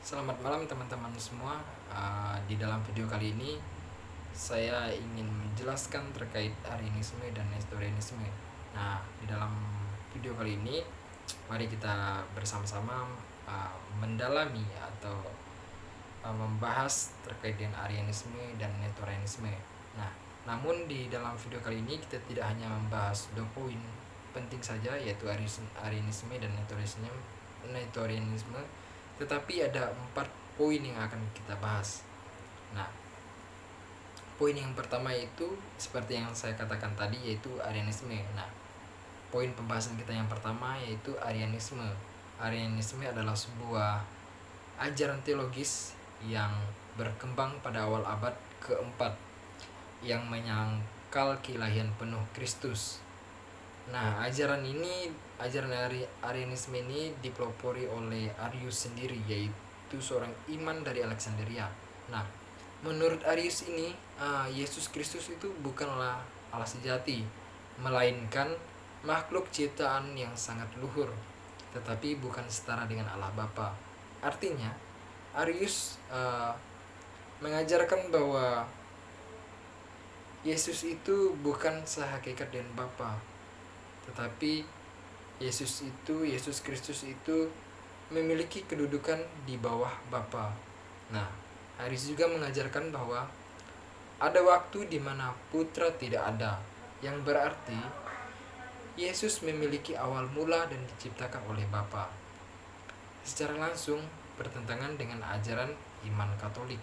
Selamat malam teman-teman semua. Di dalam video kali ini saya ingin menjelaskan terkait Arianisme dan Nestorianisme. Nah, di dalam video kali ini mari kita bersama-sama mendalami atau membahas terkait dengan Arianisme dan Nestorianisme. Nah, namun di dalam video kali ini kita tidak hanya membahas dua poin penting saja, yaitu Arianisme dan Nestorianisme, tetapi ada 4 poin yang akan kita bahas. Nah, poin yang pertama itu seperti yang saya katakan tadi, yaitu Arianisme. Nah, poin pembahasan kita yang pertama yaitu Arianisme. Arianisme adalah sebuah ajaran teologis yang berkembang pada awal abad keempat yang menyangkal keilahian penuh Kristus. Nah, ajaran Arianisme ini dipelopori oleh Arius sendiri, yaitu seorang iman dari Alexandria. Nah, menurut Arius ini, Yesus Kristus itu bukanlah Allah sejati, melainkan makhluk ciptaan yang sangat luhur, tetapi bukan setara dengan Allah Bapa. Artinya, Arius mengajarkan bahwa Yesus itu bukan sehakikat dengan Bapa, tetapi Yesus Kristus itu memiliki kedudukan di bawah Bapa. Nah, Arius juga mengajarkan bahwa ada waktu di mana putra tidak ada, yang berarti Yesus memiliki awal mula dan diciptakan oleh Bapa. Secara langsung bertentangan dengan ajaran iman Katolik.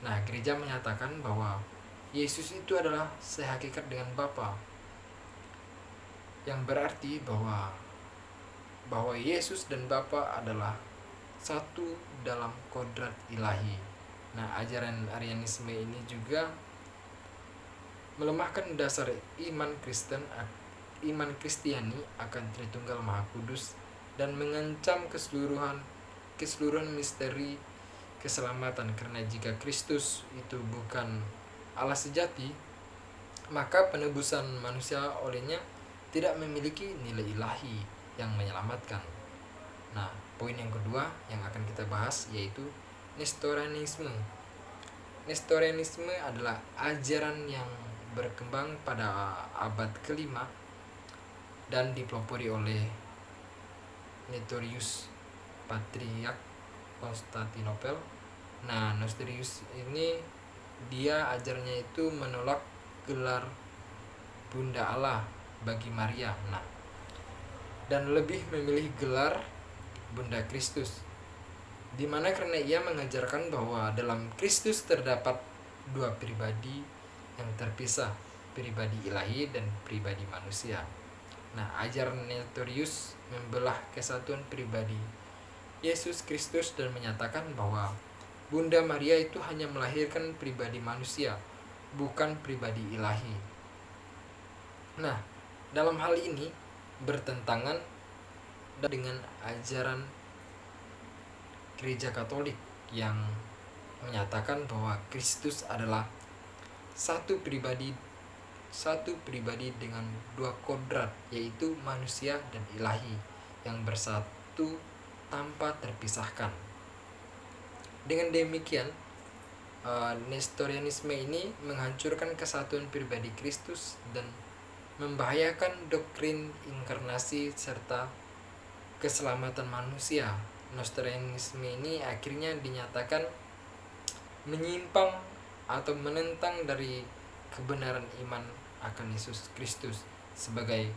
Nah, gereja menyatakan bahwa Yesus itu adalah sehakikat dengan Bapa, yang berarti bahwa Yesus dan Bapa adalah satu dalam kodrat ilahi. Nah, ajaran Arianisme ini juga melemahkan dasar iman Kristiani akan Tritunggal Maha Kudus dan mengancam keseluruhan misteri keselamatan, karena jika Kristus itu bukan Allah sejati, maka penebusan manusia olehnya tidak memiliki nilai ilahi yang menyelamatkan. Nah, poin yang kedua yang akan kita bahas yaitu Nestorianisme. Nestorianisme adalah ajaran yang berkembang pada abad kelima dan dipelopori oleh Nestorius, Patriark Konstantinopel. Nah, Nestorius ini dia ajarnya itu menolak gelar Bunda Allah bagi Maria. Nah, dan lebih memilih gelar Bunda Kristus, di mana karena ia mengajarkan bahwa dalam Kristus terdapat dua pribadi yang terpisah, pribadi ilahi dan pribadi manusia. Nah, ajaran Nestorius membelah kesatuan pribadi Yesus Kristus dan menyatakan bahwa Bunda Maria itu hanya melahirkan pribadi manusia, bukan pribadi ilahi. Nah, dalam hal ini bertentangan dengan ajaran Gereja Katolik yang menyatakan bahwa Kristus adalah satu pribadi dengan dua kodrat, yaitu manusia dan ilahi yang bersatu tanpa terpisahkan. Dengan demikian, Nestorianisme ini menghancurkan kesatuan pribadi Kristus dan membahayakan doktrin inkarnasi serta keselamatan manusia. Nestorianisme ini akhirnya dinyatakan menyimpang atau menentang dari kebenaran iman akan Yesus Kristus sebagai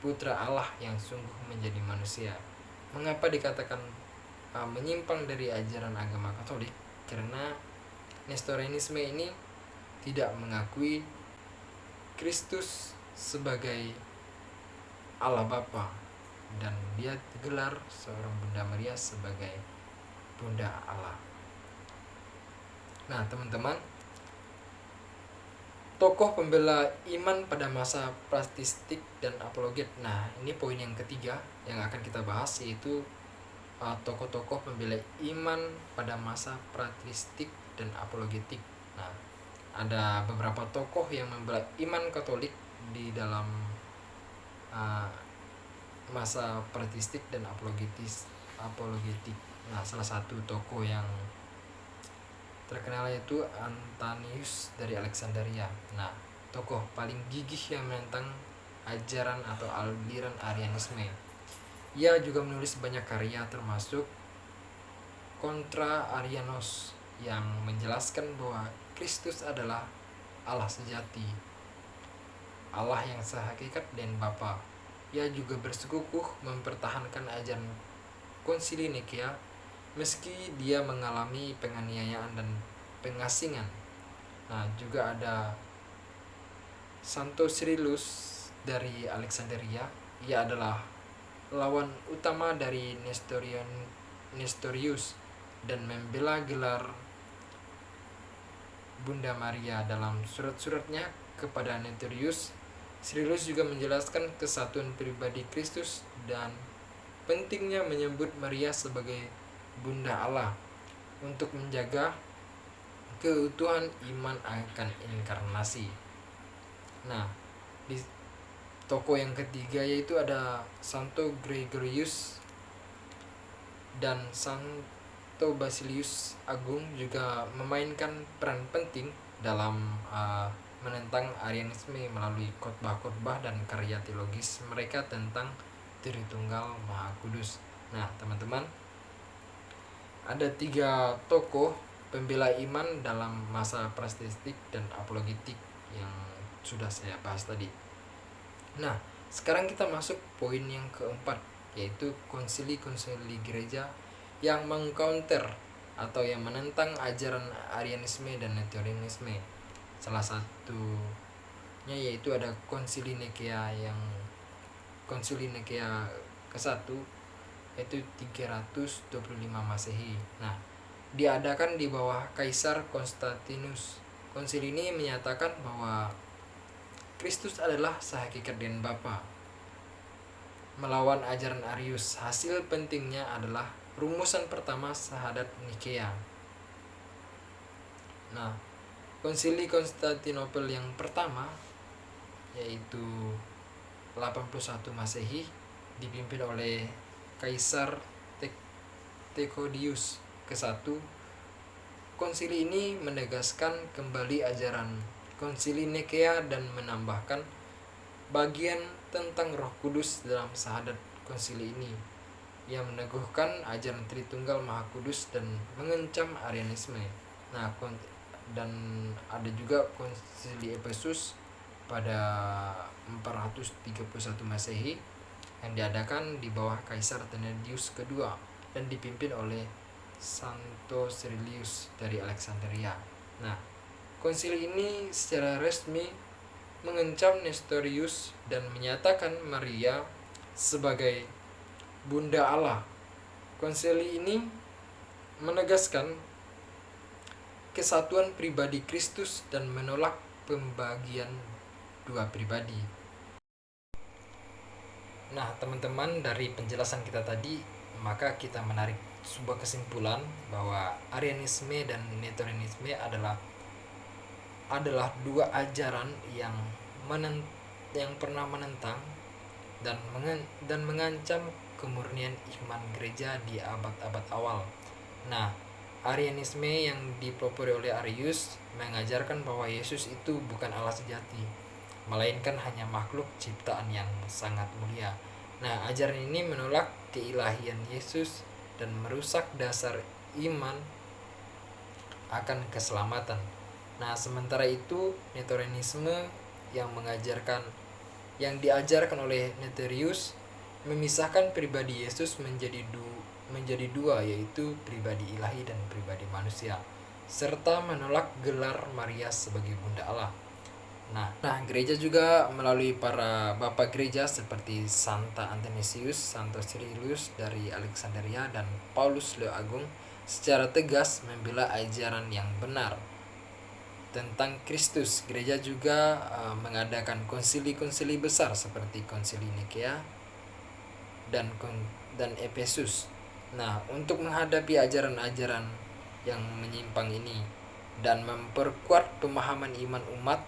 putra Allah yang sungguh menjadi manusia. Mengapa dikatakan menyimpang dari ajaran agama Katolik? Karena Nestorianisme ini tidak mengakui Kristus sebagai Allah Bapa, dan dia gelar seorang Bunda Maria sebagai Bunda Allah. Nah, teman-teman, tokoh pembela iman pada masa patristik dan apologet. Nah, ini poin yang ketiga yang akan kita bahas, yaitu tokoh-tokoh pembela iman pada masa patristik dan apologetik. Nah, ada beberapa tokoh yang membela iman Katolik di dalam masa patristik dan apologetik. Nah, salah satu tokoh yang terkenal yaitu Antonius dari Alexandria. Nah, tokoh paling gigih yang menentang ajaran atau aliran Arianisme. Ia juga menulis banyak karya termasuk Contra Arianos yang menjelaskan bahwa Kristus adalah Allah sejati, Allah yang sehakikat dan Bapa. Ia juga bersikukuh mempertahankan ajaran Konsili Nikea meski dia mengalami penganiayaan dan pengasingan. Nah, juga ada Santo Cyrillus dari Alexandria. Ia adalah lawan utama dari Nestorius dan membela gelar Bunda Maria. Dalam surat-suratnya kepada Nestorius, Cyrillus juga menjelaskan kesatuan pribadi Kristus dan pentingnya menyebut Maria sebagai Bunda Allah untuk menjaga keutuhan iman akan inkarnasi. Nah, di tokoh yang ketiga yaitu ada Santo Gregorius dan Santo Basilius Agung juga memainkan peran penting dalam menentang Arianisme melalui khotbah-khotbah dan karya teologis mereka tentang Tritunggal Maha Kudus. Nah, teman-teman, ada 3 tokoh pembela iman dalam masa prastistik dan apologetik yang sudah saya bahas tadi. Nah, sekarang kita masuk poin yang keempat, yaitu konsili-konsili gereja yang mengcounter atau yang menentang ajaran Arianisme dan Nestorianisme. Salah satunya yaitu ada Konsili Nikea ke-1 yaitu 325 Masehi. Nah, diadakan di bawah Kaisar Konstantinus. Konsili ini menyatakan bahwa Kristus adalah sehakikat dan Bapa, melawan ajaran Arius. Hasil pentingnya adalah rumusan pertama Syahadat Nikea. Nah, Konsili Konstantinopel yang pertama yaitu 81 Masehi dipimpin oleh Kaisar Theodosius ke-1. Konsili ini menegaskan kembali ajaran Konsili Nikea dan menambahkan bagian tentang Roh Kudus dalam Syahadat Konsili ini yang meneguhkan ajaran Tritunggal Maha Kudus dan mengancam Arianisme. Nah, dan ada juga Konsili Efesus pada 431 Masehi yang diadakan di bawah Kaisar Tenedius kedua dan dipimpin oleh Santo Cyrillus dari Alexandria. Nah, konsili ini secara resmi mengancam Nestorius dan menyatakan Maria sebagai Bunda Allah. Konsili ini menegaskan kesatuan pribadi Kristus dan menolak pembagian 2 pribadi. Nah, teman-teman, dari penjelasan kita tadi, maka kita menarik sebuah kesimpulan bahwa Arianisme dan Nestorianisme adalah 2 ajaran yang pernah menentang dan mengancam kemurnian iman gereja di abad-abad awal. Nah, Arianisme yang dipelopori oleh Arius mengajarkan bahwa Yesus itu bukan Allah sejati, melainkan hanya makhluk ciptaan yang sangat mulia. Nah, ajaran ini menolak keilahian Yesus dan merusak dasar iman akan keselamatan. Nah, sementara itu Nestorianisme yang diajarkan oleh Nestorius memisahkan pribadi Yesus menjadi 2, yaitu pribadi ilahi dan pribadi manusia, serta menolak gelar Maria sebagai Bunda Allah. Nah, gereja juga melalui para bapak gereja seperti Santa Athanasius, Santo Cyrillus dari Alexandria, dan Paulus Leo Agung secara tegas membela ajaran yang benar tentang Kristus. Gereja juga mengadakan konsili-konsili besar seperti Konsili Nikea dan Efesus. Nah, untuk menghadapi ajaran-ajaran yang menyimpang ini dan memperkuat pemahaman iman umat,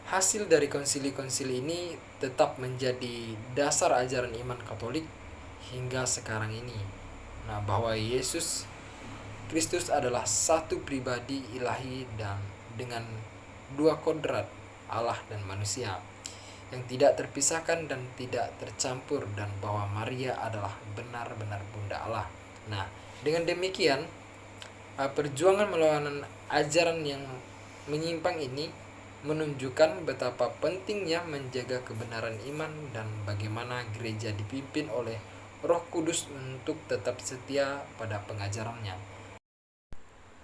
hasil dari konsili-konsili ini tetap menjadi dasar ajaran iman Katolik hingga sekarang ini. Nah, bahwa Yesus Kristus adalah satu pribadi ilahi dan dengan dua kodrat, Allah dan manusia, yang tidak terpisahkan dan tidak tercampur, dan bahwa Maria adalah benar-benar Bunda Allah. Nah, dengan demikian perjuangan melawan ajaran yang menyimpang ini menunjukkan betapa pentingnya menjaga kebenaran iman dan bagaimana gereja dipimpin oleh Roh Kudus untuk tetap setia pada pengajarannya.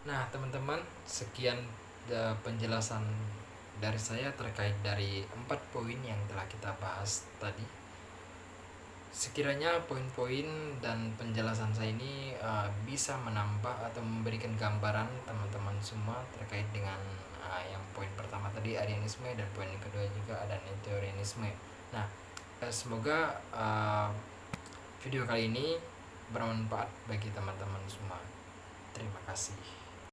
Nah, teman-teman, sekian penjelasan dari saya terkait dari 4 poin yang telah kita bahas tadi. Sekiranya poin-poin dan penjelasan saya ini bisa menambah atau memberikan gambaran teman-teman semua terkait dengan yang poin pertama tadi Arianisme, dan poin yang kedua juga ada Nestorianisme. Nah, semoga video kali ini bermanfaat bagi teman-teman semua. Terima kasih.